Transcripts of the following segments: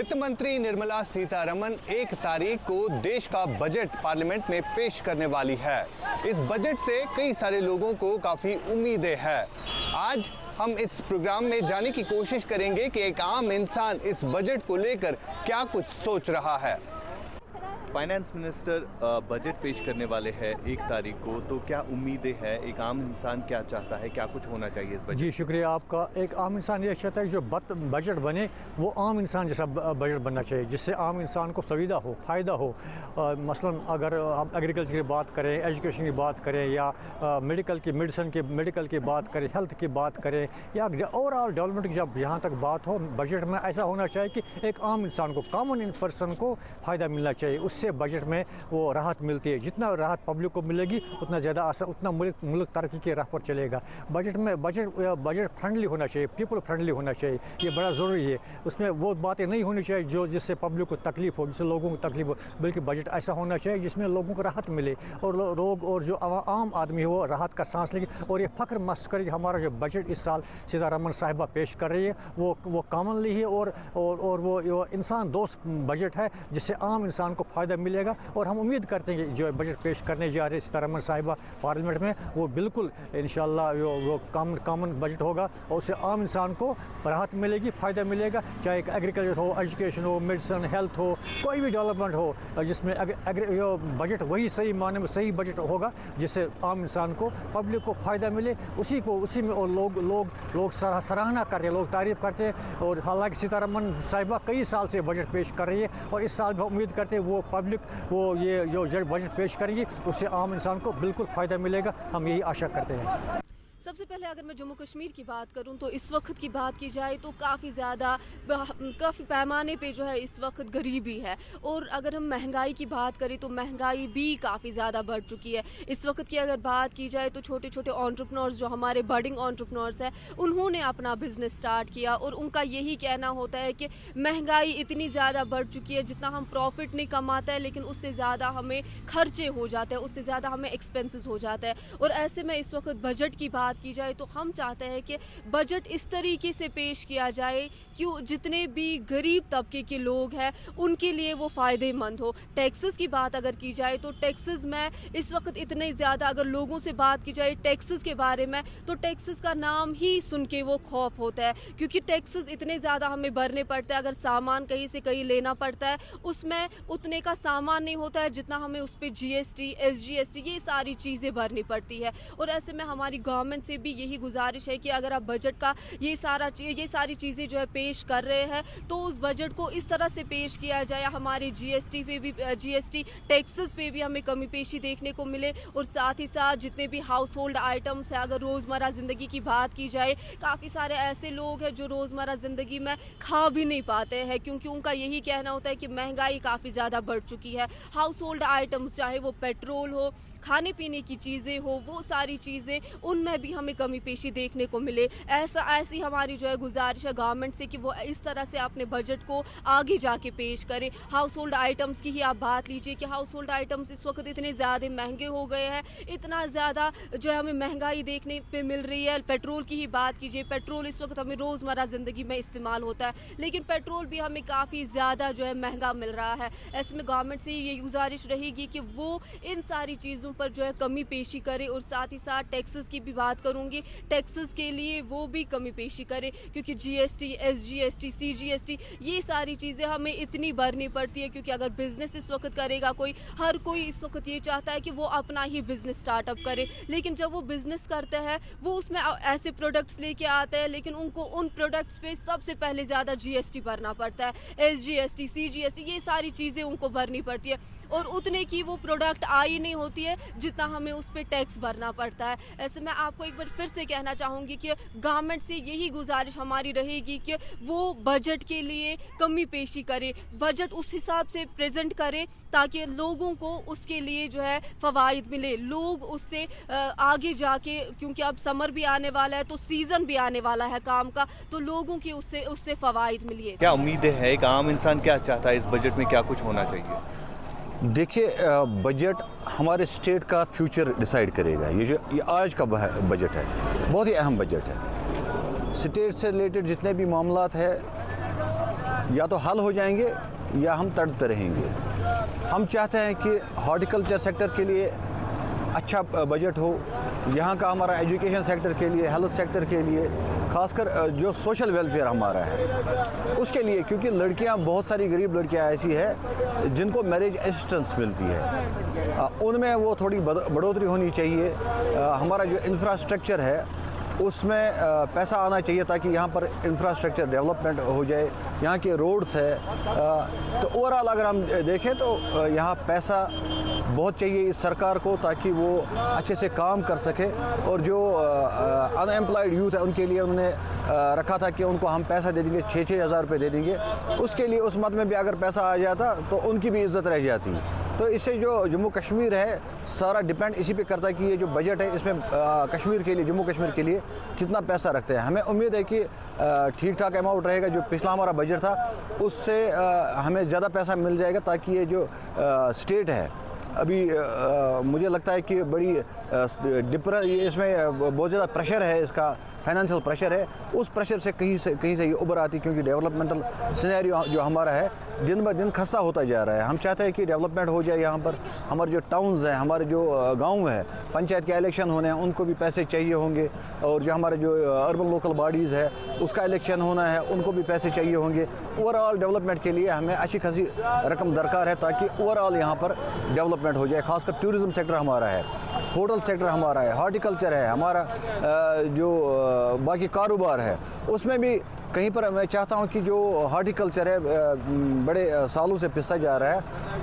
वित्त मंत्री निर्मला सीतारमण 1 तारीख को देश का बजट पार्लियामेंट में पेश करने वाली है। इस बजट से कई सारे लोगों को काफ़ी उम्मीदें हैं। आज हम इस प्रोग्राम में जानने की कोशिश करेंगे कि एक आम इंसान इस बजट को लेकर क्या कुछ सोच रहा है। फाइनेंस मिनिस्टर बजट पेश करने वाले हैं 1 तारीख को, तो क्या उम्मीदें हैं? एक आम इंसान क्या चाहता है, क्या कुछ होना चाहिए इस बजट? जी शुक्रिया आपका। एक आम इंसान ये चाहता है जो बजट बने वो आम इंसान जैसा बजट बनना चाहिए, जिससे आम इंसान को सुविधा हो, फ़ायदा हो। मसलन अगर हम एग्रीकल्चर की बात करें, एजुकेशन की बात करें, या मेडिकल की बात करें, हेल्थ की बात करें, या ओवरऑल डेवलपमेंट की जब यहाँ तक बात हो, बजट में ऐसा होना चाहिए कि एक आम इंसान को, कॉमन पर्सन को फ़ायदा मिलना चाहिए। उससे बजट में वो राहत मिलती है। जितना राहत पब्लिक को मिलेगी उतना ज़्यादा असर, उतना मुल्क तरक्की के राह पर चलेगा। बजट फ्रेंडली होना चाहिए, पीपल फ्रेंडली होना चाहिए, ये बड़ा ज़रूरी है। उसमें वो बातें नहीं होनी चाहिए जिससे पब्लिक को तकलीफ हो, जिससे लोगों को तकलीफ हो, बल्कि बजट ऐसा होना चाहिए जिसमें लोगों को राहत मिले और लोग और जो आम आदमी है वो राहत का सांस लेंगे। और ये फ़ख्र महसूस करें कि हमारा जो बजट इस साल सीतारमण साहिबा पेश कर रही है वो कॉमनली है और वो इंसान दोस्त बजट है, जिससे आम इंसान को फ़ायदा मिलेगा। और हम उम्मीद करते हैं कि जो बजट पेश करने जा रहे हैं सीतारमण साहिबा पार्लियामेंट में, वो बिल्कुल इंशाल्लाह वो कॉमन बजट होगा और उससे आम इंसान को राहत मिलेगी, फ़ायदा मिलेगा। चाहे एग्रीकल्चर हो, एजुकेशन हो, मेडिसिन, हेल्थ हो, कोई भी डेवलपमेंट हो, जिसमें बजट वही सही माने में सही बजट होगा जिससे आम इंसान को, पब्लिक को फ़ायदा मिले। उसी में और लोग सराहना कर रहे हैं, लोग तारीफ़ करते हैं। और हालांकि सीतारमण साहिबा कई साल से बजट पेश कर रही है और इस साल भी उम्मीद करते हैं वो पब्लिक ये जो बजट पेश करेगी उससे आम इंसान को बिल्कुल फ़ायदा मिलेगा। हम यही आशा करते हैं। सबसे पहले अगर मैं जम्मू कश्मीर की बात करूं तो इस वक्त की बात की जाए तो काफ़ी पैमाने पे जो है इस वक्त गरीबी है। और अगर हम महंगाई की बात करें तो महंगाई भी काफ़ी ज़्यादा बढ़ चुकी है। इस वक्त की अगर बात की जाए तो छोटे छोटे एंटरप्रेन्योर्स जो हमारे बडिंग एंटरप्रेन्योर्स हैं, उन्होंने अपना बिज़नेस स्टार्ट किया और उनका यही कहना होता है कि महंगाई इतनी ज़्यादा बढ़ चुकी है, जितना हम प्रॉफिट नहीं कमाते हैं लेकिन उससे ज़्यादा हमें खर्चे हो जाते हैं, उससे ज़्यादा हमें एक्सपेंसेस हो जाता है। और ऐसे में इस वक्त बजट की बात की जाए तो हम चाहते हैं कि बजट इस तरीके से पेश किया जाए कि जितने भी गरीब तबके के लोग हैं उनके लिए वो फ़ायदेमंद हो। टैक्सेस की बात अगर की जाए तो टैक्सेस में इस वक्त इतने ज़्यादा, अगर लोगों से बात की जाए टैक्सेस के बारे में, तो टैक्सेस का नाम ही सुन के वो खौफ होता है, क्योंकि टैक्सेस इतने ज़्यादा हमें भरने पड़ते हैं। अगर सामान कहीं से कहीं लेना पड़ता है उसमें उतने का सामान नहीं होता है जितना हमें उस पर GST, SGST ये सारी चीज़ें भरनी पड़ती है। और ऐसे में हमारी गवर्नमेंट से भी यही गुजारिश है कि अगर आप बजट का ये सारी चीज़ें जो है पेश कर रहे हैं तो उस बजट को इस तरह से पेश किया जाए हमारे GST टैक्सेस पे भी हमें कमी पेशी देखने को मिले। और साथ ही साथ जितने भी हाउस होल्ड आइटम्स हैं, अगर रोज़मर्रा ज़िंदगी की बात की जाए, काफ़ी सारे ऐसे लोग हैं जो रोज़मर्रा ज़िंदगी में खा भी नहीं पाते हैं, क्योंकि उनका यही कहना होता है कि महंगाई काफ़ी ज़्यादा बढ़ चुकी है। हाउस होल्ड आइटम्स चाहे वो पेट्रोल हो, खाने पीने की चीज़ें हो, वो सारी चीज़ें उनमें भी हमें कमी पेशी देखने को मिले। ऐसी हमारी जो है गुजारिश है गवर्नमेंट से कि वो इस तरह से अपने बजट को आगे जाके पेश करे। हाउस होल्ड आइटम्स की ही आप बात लीजिए कि हाउस होल्ड आइटम्स इस वक्त इतने ज़्यादा महंगे हो गए हैं, इतना ज़्यादा जो है हमें महंगाई देखने पे मिल रही है। पेट्रोल की ही बात कीजिए, पेट्रोल इस वक्त हमें रोज़मर्रा ज़िंदगी में इस्तेमाल होता है, लेकिन पेट्रोल भी हमें काफ़ी ज़्यादा जो है महंगा मिल रहा है। ऐसे में गवर्नमेंट से ये गुजारिश रहेगी कि वो इन सारी चीज़ों पर जो है कमी पेशी करे। और साथ ही साथ टैक्सेस की भी बात करूंगी, टैक्सेस के लिए वो भी कमी पेशी करे, क्योंकि GST, SGST, CGST ये सारी चीज़ें हमें इतनी भरनी पड़ती है। क्योंकि अगर बिज़नेस इस वक्त करेगा हर कोई इस वक्त ये चाहता है कि वो अपना ही बिज़नेस स्टार्टअप करे, लेकिन जब वो बिज़नेस करते हैं वो उसमें ऐसे प्रोडक्ट्स लेके आते हैं, लेकिन उनको उन प्रोडक्ट्स पे सबसे पहले ज़्यादा GST भरना पड़ता है। SGST, CGST ये सारी चीज़ें उनको भरनी पड़ती है और उतने की वो प्रोडक्ट आई नहीं होती है जितना हमें उस पर टैक्स भरना पड़ता है। ऐसे में आपको एक बार फिर से कहना चाहूँगी कि गवर्नमेंट से यही गुजारिश हमारी रहेगी कि वो बजट के लिए कमी पेशी करे, बजट उस हिसाब से प्रेजेंट करे ताकि लोगों को उसके लिए जो है फ़वाइद मिले, लोग उससे आगे जाके, क्योंकि अब समर भी आने वाला है तो सीज़न भी आने वाला है काम का, तो लोगों की उससे फ़वाइद मिले। क्या उम्मीदें हैं? एक आम इंसान क्या चाहता है? इस बजट में क्या कुछ होना चाहिए? देखिए, बजट हमारे स्टेट का फ्यूचर डिसाइड करेगा। ये आज का बजट है, बहुत ही अहम बजट है। स्टेट से रिलेटेड जितने भी मामलात है या तो हल हो जाएंगे या हम तड़पते रहेंगे। हम चाहते हैं कि हॉर्टिकल्चर सेक्टर के लिए अच्छा बजट हो, यहाँ का हमारा एजुकेशन सेक्टर के लिए, हेल्थ सेक्टर के लिए, खासकर जो सोशल वेलफेयर हमारा है उसके लिए, क्योंकि लड़कियाँ, बहुत सारी गरीब लड़कियाँ ऐसी है जिनको मैरिज असिस्टेंस मिलती है, उनमें वो थोड़ी बढ़ोतरी होनी चाहिए। हमारा जो इंफ्रास्ट्रक्चर है उसमें पैसा आना चाहिए ताकि यहाँ पर इंफ्रास्ट्रक्चर डेवलपमेंट हो जाए, यहाँ के रोड्स है। तो ओवरऑल अगर हम देखें तो यहाँ पैसा बहुत चाहिए इस सरकार को ताकि वो अच्छे से काम कर सके। और जो अनएम्प्लॉयड यूथ है उनके लिए उन्होंने रखा था कि उनको हम पैसा दे देंगे, 6-6 हज़ार रुपये दे देंगे। उसके लिए उस मद में भी अगर पैसा आ जाता तो उनकी भी इज़्ज़त रह जाती। तो इससे जो जम्मू कश्मीर है सारा डिपेंड इसी पे करता है कि ये जो बजट है इसमें कश्मीर के लिए, जम्मू कश्मीर के लिए कितना पैसा रखते हैं। हमें उम्मीद है कि ठीक ठाक अमाउंट रहेगा। जो पिछला हमारा बजट था उससे हमें ज़्यादा पैसा मिल जाएगा ताकि ये जो स्टेट है अभी मुझे लगता है कि बड़ी इसमें बहुत ज़्यादा प्रेशर है, इसका फाइनेंशियल प्रेशर है, उस प्रेशर से कहीं से ये उभर आती, क्योंकि डेवलपमेंटल सिनेरियो जो हमारा है दिन ब दिन खस्ता होता जा रहा है। हम चाहते हैं कि डेवलपमेंट हो जाए यहाँ पर। हमारे जो टाउन्स हैं, हमारे जो गांव है, पंचायत के इलेक्शन होने हैं उनको भी पैसे चाहिए होंगे, और जो हमारे जो अर्बन लोकल बॉडीज़ है उसका इलेक्शन होना है उनको भी पैसे चाहिए होंगे। ओवरऑल डेवलपमेंट के लिए हमें अच्छी खासी रकम दरकार है ताकि ओवरऑल यहाँ पर डेवलपमेंट हो जाए। खासकर टूरिज़म सेक्टर हमारा है, होटल सेक्टर हमारा है, हॉर्टिकल्चर है हमारा, जो बाकी कारोबार है उसमें भी कहीं पर मैं चाहता हूं कि जो हॉर्टिकल्चर है बड़े सालों से पिसता जा रहा है।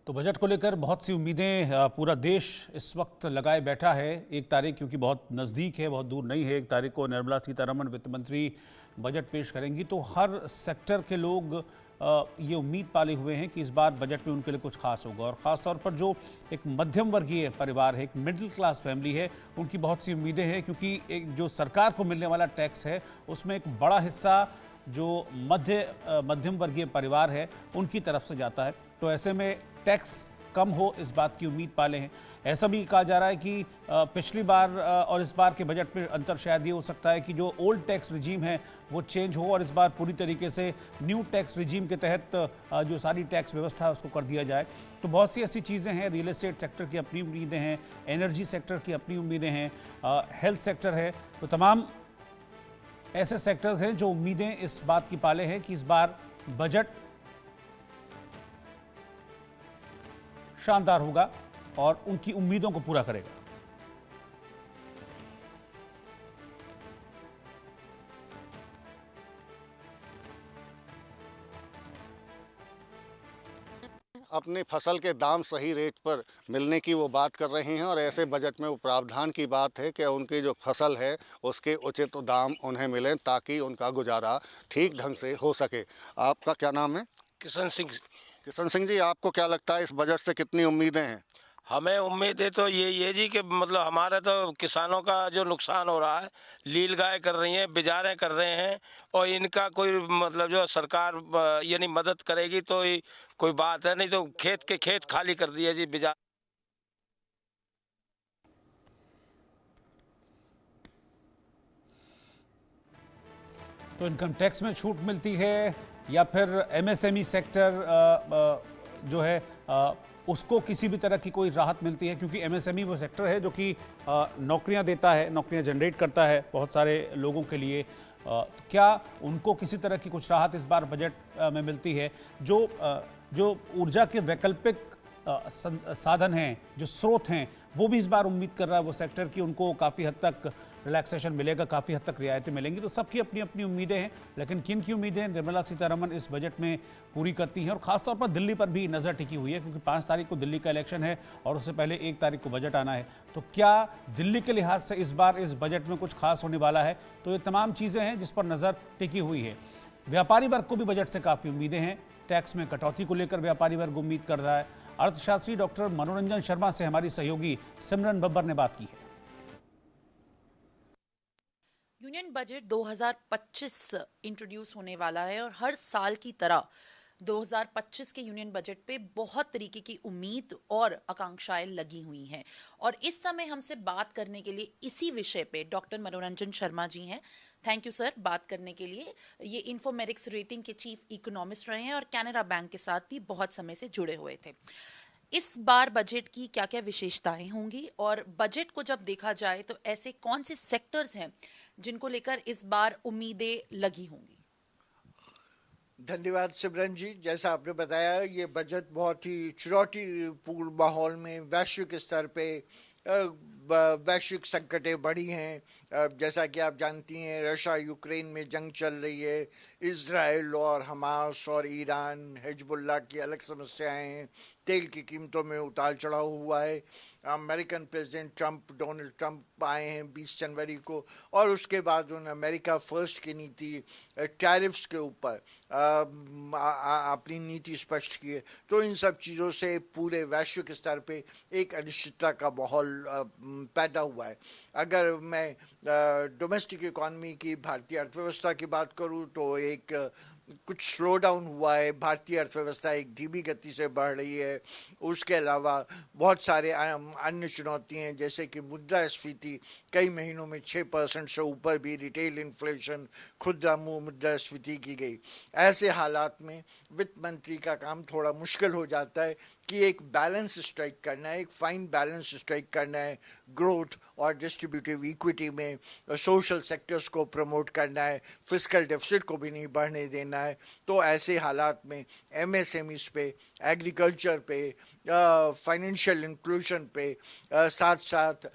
तो बजट को लेकर बहुत सी उम्मीदें पूरा देश इस वक्त लगाए बैठा है। 1 तारीख क्योंकि बहुत नज़दीक है, बहुत दूर नहीं है। 1 तारीख को निर्मला सीतारमण वित्त मंत्री बजट पेश करेंगी, तो हर सेक्टर के लोग ये उम्मीद पाले हुए हैं कि इस बार बजट में उनके लिए कुछ खास होगा। और ख़ास तौर पर जो एक मध्यम वर्गीय परिवार है, एक मिडिल क्लास फैमिली है, उनकी बहुत सी उम्मीदें हैं, क्योंकि एक जो सरकार को मिलने वाला टैक्स है उसमें एक बड़ा हिस्सा जो मध्यम वर्गीय परिवार है उनकी तरफ से जाता है। तो ऐसे में टैक्स कम हो, इस बात की उम्मीद पाले हैं। ऐसा भी कहा जा रहा है कि पिछली बार और इस बार के बजट में अंतर शायद ये हो सकता है कि जो ओल्ड टैक्स रिजीम है वो चेंज हो और इस बार पूरी तरीके से न्यू टैक्स रिजीम के तहत जो सारी टैक्स व्यवस्था है उसको कर दिया जाए। तो बहुत सी ऐसी चीज़ें हैं। रियल एस्टेट सेक्टर की अपनी उम्मीदें हैं, एनर्जी सेक्टर की अपनी उम्मीदें हैं, हेल्थ सेक्टर है। तो तमाम ऐसे सेक्टर्स हैं जो उम्मीदें इस बात की पाले हैं कि इस बार बजट शानदार होगा और उनकी उम्मीदों को पूरा करेगा। अपनी फसल के दाम सही रेट पर मिलने की वो बात कर रहे हैं, और ऐसे बजट में वो प्रावधान की बात है कि उनकी जो फसल है उसके उचित दाम उन्हें मिलें ताकि उनका गुजारा ठीक ढंग से हो सके। आपका क्या नाम है? किशन सिंह। किशन सिंह जी, आपको क्या लगता है इस बजट से कितनी उम्मीदें हैं? हमें उम्मीद है तो ये जी कि मतलब हमारे तो किसानों का जो नुकसान हो रहा है, लील गाय कर रही हैं, बिजारें कर रहे हैं, और इनका कोई मतलब जो सरकार यानी मदद करेगी तो कोई बात है, नहीं तो खेत खाली कर दिए जी बिजार। तो इनकम टैक्स में छूट मिलती है या फिर एमएसएमई सेक्टर जो है उसको किसी भी तरह की कोई राहत मिलती है, क्योंकि एमएसएमई वो सेक्टर है जो कि नौकरियां देता है, नौकरियां जनरेट करता है बहुत सारे लोगों के लिए। क्या उनको किसी तरह की कुछ राहत इस बार बजट में मिलती है? जो ऊर्जा के वैकल्पिक साधन हैं, जो स्रोत हैं, वो भी इस बार उम्मीद कर रहा है वो सेक्टर की उनको काफ़ी हद तक रिलैक्सेशन मिलेगा, काफ़ी हद तक रियायतें मिलेंगी। तो सबकी अपनी अपनी उम्मीदें हैं, लेकिन किन की उम्मीदें निर्मला सीतारमण इस बजट में पूरी करती हैं। और ख़ासतौर पर दिल्ली पर भी नज़र टिकी हुई है, क्योंकि 5 तारीख को दिल्ली का इलेक्शन है और उससे पहले 1 तारीख को बजट आना है। तो क्या दिल्ली के लिहाज से इस बार इस बजट में कुछ खास होने वाला है? तो ये तमाम चीज़ें हैं जिस पर नज़र टिकी हुई है। व्यापारी वर्ग को भी बजट से काफ़ी उम्मीदें हैं। टैक्स में कटौती को लेकर व्यापारी वर्ग उम्मीद कर रहा है। अर्थशास्त्री डॉक्टर मनोरंजन शर्मा से हमारी सहयोगी सिमरन बब्बर ने बात की है। यूनियन बजट 2025 इंट्रोड्यूस होने वाला है और हर साल की तरह 2025 के यूनियन बजट पे बहुत तरीके की उम्मीद और आकांक्षाएं लगी हुई हैं और इस समय हमसे बात करने के लिए इसी विषय पे डॉक्टर मनोरंजन शर्मा जी हैं। थैंक यू सर बात करने के लिए। ये इन्फोमेरिक्स रेटिंग के चीफ इकोनॉमिस्ट रहे हैं और कैनरा बैंक के साथ भी बहुत समय से जुड़े हुए थे। इस बार बजट की क्या क्या विशेषताएं होंगी और बजट को जब देखा जाए तो ऐसे कौन से सेक्टर्स हैं जिनको लेकर इस बार उम्मीदें लगी होंगी? धन्यवाद सिमरन जी। जैसा आपने बताया, ये बजट बहुत ही चुनौतीपूर्ण माहौल में वैश्विक स्तर पे वैश्विक संकटें बढ़ी हैं। जैसा कि आप जानती हैं, रशिया यूक्रेन में जंग चल रही है, इजराइल और हमास और ईरान हिजबुल्लाह की अलग समस्याएं हैं, तेल की कीमतों में उतार चढ़ाव हुआ है। अमेरिकन प्रेसिडेंट डोनाल्ड ट्रंप आए हैं 20 जनवरी को और उसके बाद उन्होंने अमेरिका फर्स्ट की नीति, टैरिफ्स के ऊपर अपनी नीति स्पष्ट की है। तो इन सब चीज़ों से पूरे वैश्विक स्तर पे एक अनिश्चितता का माहौल पैदा हुआ है। अगर मैं डोमेस्टिक इकॉनमी की, भारतीय अर्थव्यवस्था की बात करूं तो एक कुछ स्लो डाउन हुआ है। भारतीय अर्थव्यवस्था एक धीमी गति से बढ़ रही है। उसके अलावा बहुत सारे अन्य चुनौतियाँ हैं, जैसे कि मुद्रास्फीति कई महीनों में 6% से ऊपर भी रिटेल इन्फ्लेशन, खुदरा मुद्रास्फीति की गई। ऐसे हालात में वित्त मंत्री का काम थोड़ा मुश्किल हो जाता है कि एक बैलेंस स्ट्राइक करना है, एक फाइन बैलेंस स्ट्राइक करना है ग्रोथ और डिस्ट्रीब्यूटिव इक्विटी में, सोशल सेक्टर्स को प्रमोट करना है, फिस्कल डेफिसिट को भी नहीं बढ़ने देना है। तो ऐसे हालात में एमएसएमईज पे, एग्रीकल्चर पे, फाइनेंशियल इंक्लूजन पे, साथ साथ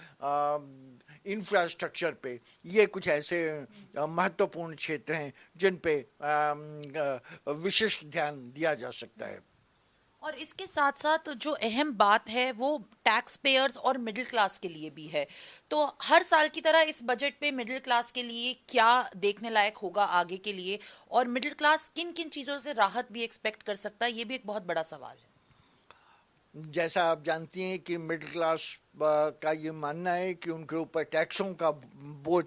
इंफ्रास्ट्रक्चर पे, ये कुछ ऐसे महत्वपूर्ण क्षेत्र हैं जिन पे विशिष्ट ध्यान दिया जा सकता है। और इसके साथ साथ जो अहम बात है वो टैक्स पेयर्स और मिडिल क्लास के लिए भी है। तो हर साल की तरह इस बजट पे मिडिल क्लास के लिए क्या देखने लायक होगा आगे के लिए, और मिडिल क्लास किन किन चीज़ों से राहत भी एक्सपेक्ट कर सकता है, ये भी एक बहुत बड़ा सवाल है। जैसा आप जानती हैं कि मिडिल क्लास का ये मानना है कि उनके ऊपर टैक्सों का बोझ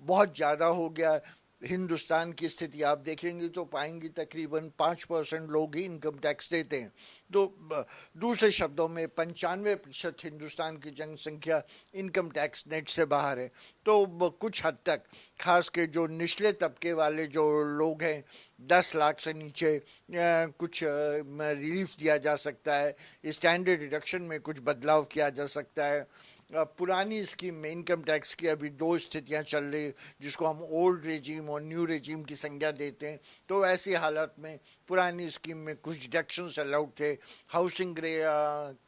बहुत ज़्यादा हो गया। हिंदुस्तान की स्थिति आप देखेंगे तो पाएंगे तकरीबन 5% लोग ही इनकम टैक्स देते हैं। तो दूसरे शब्दों में 95% हिंदुस्तान की जनसंख्या इनकम टैक्स नेट से बाहर है। तो कुछ हद तक खास के जो निचले तबके वाले जो लोग हैं, 10 लाख से नीचे कुछ रिलीफ दिया जा सकता है, स्टैंडर्ड डिडक्शन में कुछ बदलाव किया जा सकता है। पुरानी स्कीम में इनकम टैक्स की अभी 2 स्थितियां चल रही, जिसको हम ओल्ड रेजिम और न्यू रेजिम की संज्ञा देते हैं। तो ऐसी हालत में पुरानी स्कीम में कुछ डिडक्शंस अलाउड थे। हाउसिंग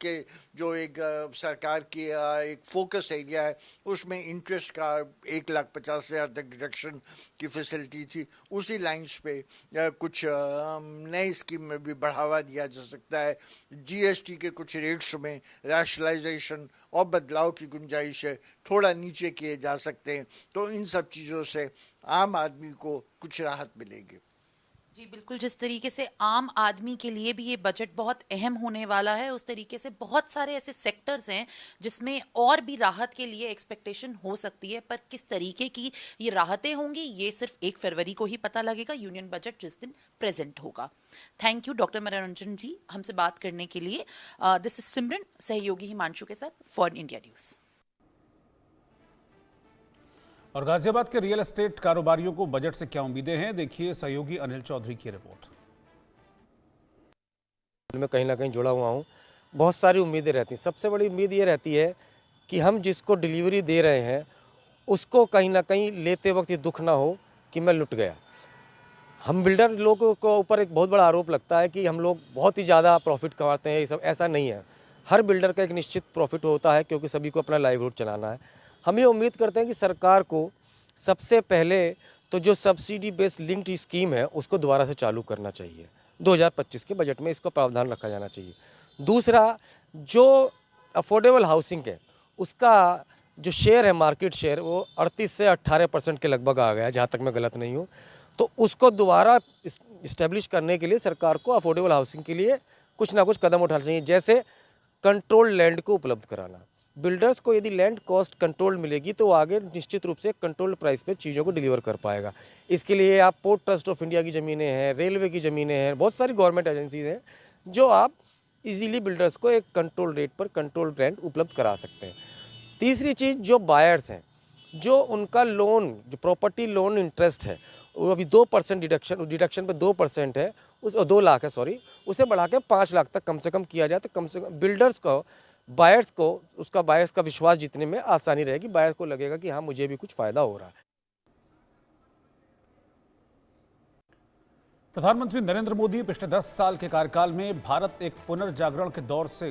के जो एक सरकार की एक फोकस एरिया है, उसमें इंटरेस्ट का 1,50,000 तक डिडक्शन की फैसिलिटी थी। उसी लाइंस पे कुछ नई स्कीम में भी बढ़ावा दिया जा सकता है। जीएसटी के कुछ रेट्स में रैशनलाइजेशन और बदलाव की गुंजाइश है, थोड़ा नीचे किए जा सकते हैं। तो इन सब चीज़ों से आम आदमी को कुछ राहत मिलेगी। जी बिल्कुल, जिस तरीके से आम आदमी के लिए भी ये बजट बहुत अहम होने वाला है, उस तरीके से बहुत सारे ऐसे सेक्टर्स हैं जिसमें और भी राहत के लिए एक्सपेक्टेशन हो सकती है। पर किस तरीके की ये राहतें होंगी ये सिर्फ 1 फरवरी को ही पता लगेगा, यूनियन बजट जिस दिन प्रेजेंट होगा। थैंक यू डॉक्टर मनोरंजन जी हमसे बात करने के लिए। दिस इज सिमरन, सहयोगी हिमांशु के साथ फॉर इंडिया न्यूज़। और गाजियाबाद के रियल एस्टेट कारोबारियों को बजट से क्या उम्मीदें हैं, देखिए सहयोगी अनिल चौधरी की रिपोर्ट। मैं कहीं ना कहीं जुड़ा हुआ हूँ, बहुत सारी उम्मीदें रहती हैं। सबसे बड़ी उम्मीद ये रहती है कि हम जिसको डिलीवरी दे रहे हैं उसको कहीं ना कहीं लेते वक्त ये दुख ना हो कि मैं लुट गया। हम बिल्डर लोगों को ऊपर एक बहुत बड़ा आरोप लगता है कि हम लोग बहुत ही ज़्यादा प्रॉफिट कमाते हैं। ये सब ऐसा नहीं है। हर बिल्डर का एक निश्चित प्रॉफिट होता है, क्योंकि सभी को अपना लाइवलीहुड चलाना है। हम ये उम्मीद करते हैं कि सरकार को सबसे पहले तो जो सब्सिडी बेस्ड लिंक्ड स्कीम है उसको दोबारा से चालू करना चाहिए। 2025 के बजट में इसको प्रावधान रखा जाना चाहिए। दूसरा, जो अफोर्डेबल हाउसिंग है उसका जो शेयर है, मार्केट शेयर, वो 38 से 18% के लगभग आ गया, जहाँ तक मैं गलत नहीं हूँ। तो उसको दोबारा इस्टेब्लिश करने के लिए सरकार को अफोर्डेबल हाउसिंग के लिए कुछ ना कुछ कदम उठाना चाहिए, जैसे कंट्रोल लैंड को उपलब्ध कराना। बिल्डर्स को यदि लैंड कॉस्ट कंट्रोल मिलेगी तो वो आगे निश्चित रूप से कंट्रोल्ड प्राइस पे चीज़ों को डिलीवर कर पाएगा। इसके लिए आप पोर्ट ट्रस्ट ऑफ इंडिया की ज़मीनें हैं, रेलवे की ज़मीनें हैं, बहुत सारी गवर्नमेंट एजेंसीज हैं जो आप इजीली बिल्डर्स को एक कंट्रोल रेट पर कंट्रोल रेंट उपलब्ध करा सकते हैं। तीसरी चीज़, जो बायर्स हैं, जो उनका लोन, जो प्रॉपर्टी लोन इंटरेस्ट है, वो अभी 2% डिडक्शन पे 2% है, उस 2 लाख है सॉरी, उसे बढ़ा के 5 लाख तक कम से कम किया जाए तो कम से कम बिल्डर्स को, बायर्स को, उसका बायर्स का विश्वास जीतने में आसानी रहेगी। बायर्स को लगेगा कि हाँ मुझे भी कुछ फ़ायदा हो रहा है। प्रधानमंत्री नरेंद्र मोदी पिछले 10 साल के कार्यकाल में भारत एक पुनर्जागरण के दौर से